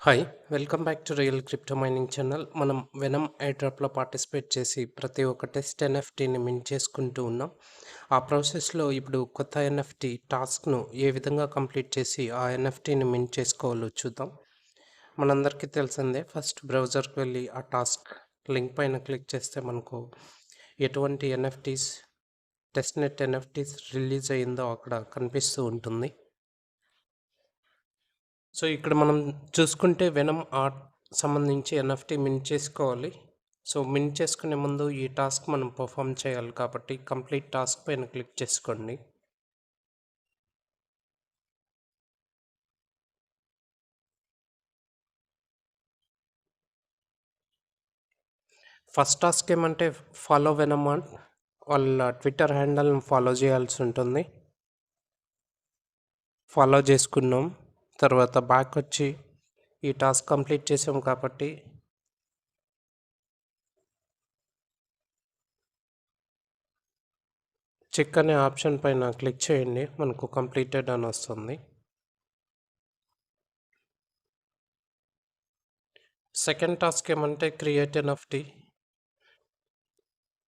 Hi! Welcome back to real crypto mining channel. మనం venom ఎయిర్‌డ్రాప్‌లో participate చేసి ప్రతి ఒక్క టెస్ట్ ఎన్ఎఫ్టీని మింట్ చేసుకుంటూ ఉన్నాం. ఆ ప్రాసెస్‌లో ఇప్పుడు కొత్త ఎన్ఎఫ్టీ టాస్క్‌ను ఏ విధంగా కంప్లీట్ చేసి ఆ ఎన్ఎఫ్టీని మింట్ చేసుకోవాలో చూద్దాం. మనందరికీ తెలిసిందే, ఫస్ట్ బ్రౌజర్‌కి వెళ్ళి ఆ టాస్క్ లింక్ పైన క్లిక్ చేస్తే మనకు ఎటువంటి ఎన్ఎఫ్టీస్ టెస్ట్‌నెట్ ఎన్ఎఫ్టీస్ రిలీజ్ అయిందో అక్కడ కనిపిస్తూ ఉంటుంది. సో ఇక్కడ మనం చూసుకుంటే వెనమ్ ఆర్ట్ సంబంధించి ఎన్ఎఫ్టీ మింట్ చేసుకోవాలి. సో మింట్ చేసుకునే ముందు ఈ టాస్క్ మనం పర్ఫామ్ చేయాలి కాబట్టి కంప్లీట్ టాస్క్ పైన క్లిక్ చేసుకోండి. ఫస్ట్ టాస్క్ ఏమంటే ఫాలో వెనమ్ ఆర్ట్, వాళ్ళ ట్విట్టర్ హ్యాండల్ని ఫాలో చేయాల్సి ఉంటుంది. ఫాలో చేసుకున్నాం. తర్వాత బ్యాక్ వచ్చి ఈ టాస్క్ కంప్లీట్ చేసాం కాబట్టి చెక్ అనే ఆప్షన్ పైన క్లిక్ చేయండి. మనకు కంప్లీటెడ్ అని వస్తుంది. సెకండ్ టాస్క్ ఏమంటే క్రియేట్ ఎన్ఎఫ్టీ.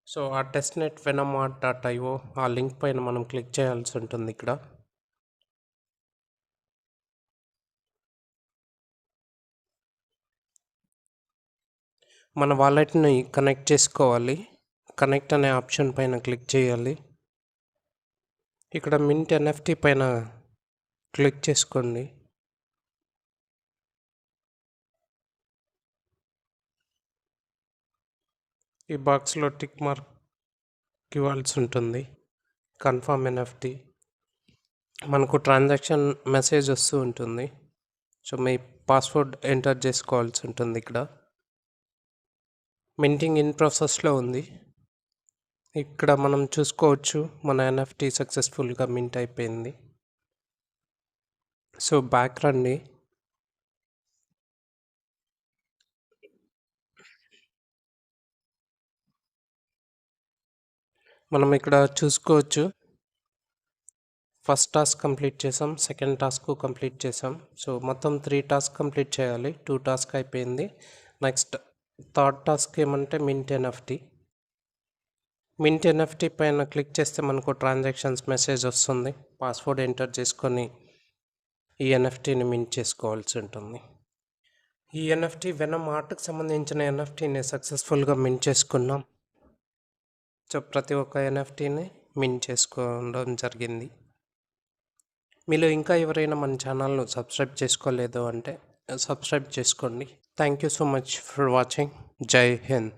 సో ఆ టెస్ట్నెట్ venomart.io ఆ లింక్ పైన మనం క్లిక్ చేయాల్సి ఉంటుంది. ఇక్కడ మన వాలెట్ని కనెక్ట్ చేసుకోవాలి. కనెక్ట్ అనే ఆప్షన్ పైన క్లిక్ చేయాలి. ఇక్కడ మింట్ ఎన్ఎఫ్టీ పైన క్లిక్ చేసుకోండి. ఈ బాక్స్లో టిక్ మార్క్ ఇవ్వాల్సి ఉంటుంది. Confirm NFT. మనకు ట్రాన్సాక్షన్ మెసేజ్ వస్తూ ఉంటుంది. సో మీ పాస్వర్డ్ ఎంటర్ చేసుకోవాల్సి ఉంటుంది. ఇక్కడ మింటింగ్ ఇన్ ప్రాసెస్లో ఉంది. ఇక్కడ మనం చూసుకోవచ్చు మన ఎన్ఎఫ్టీ సక్సెస్ఫుల్గా మింట్ అయిపోయింది. సో బ్యాక్ రండి. మనం ఇక్కడ చూసుకోవచ్చు, ఫస్ట్ టాస్క్ కంప్లీట్ చేసాం, సెకండ్ టాస్క్ కంప్లీట్ చేసాం. సో మొత్తం 3 టాస్క్ కంప్లీట్ చేయాలి. 2 టాస్క్ అయిపోయింది. నెక్స్ట్ థర్డ్ టాస్క్ ఏమంటే మింట్ ఎన్ఎఫ్టీ. మింట్ ఎన్ఎఫ్టీ పైన క్లిక్ చేస్తే మనకు ట్రాన్సాక్షన్స్ మెసేజ్ వస్తుంది. పాస్వర్డ్ ఎంటర్ చేసుకొని ఈ ఎన్ఎఫ్టీని మింట్ చేసుకోవాల్సి ఉంటుంది. ఈ ఎన్ఎఫ్టీ వెనమ్ ఆర్ట్కి సంబంధించిన ఎన్ఎఫ్టీని సక్సెస్ఫుల్గా మింట్ చేసుకున్నాం. సో ప్రతి ఒక్క ఎన్ఎఫ్టీని మింట్ చేసుకోవడం జరిగింది. మీలో ఇంకా ఎవరైనా మన ఛానల్ను సబ్స్క్రైబ్ చేసుకోలేదు అంటే సబ్స్క్రైబ్ చేసుకోండి. Thank you so much for watching. జై హింద్.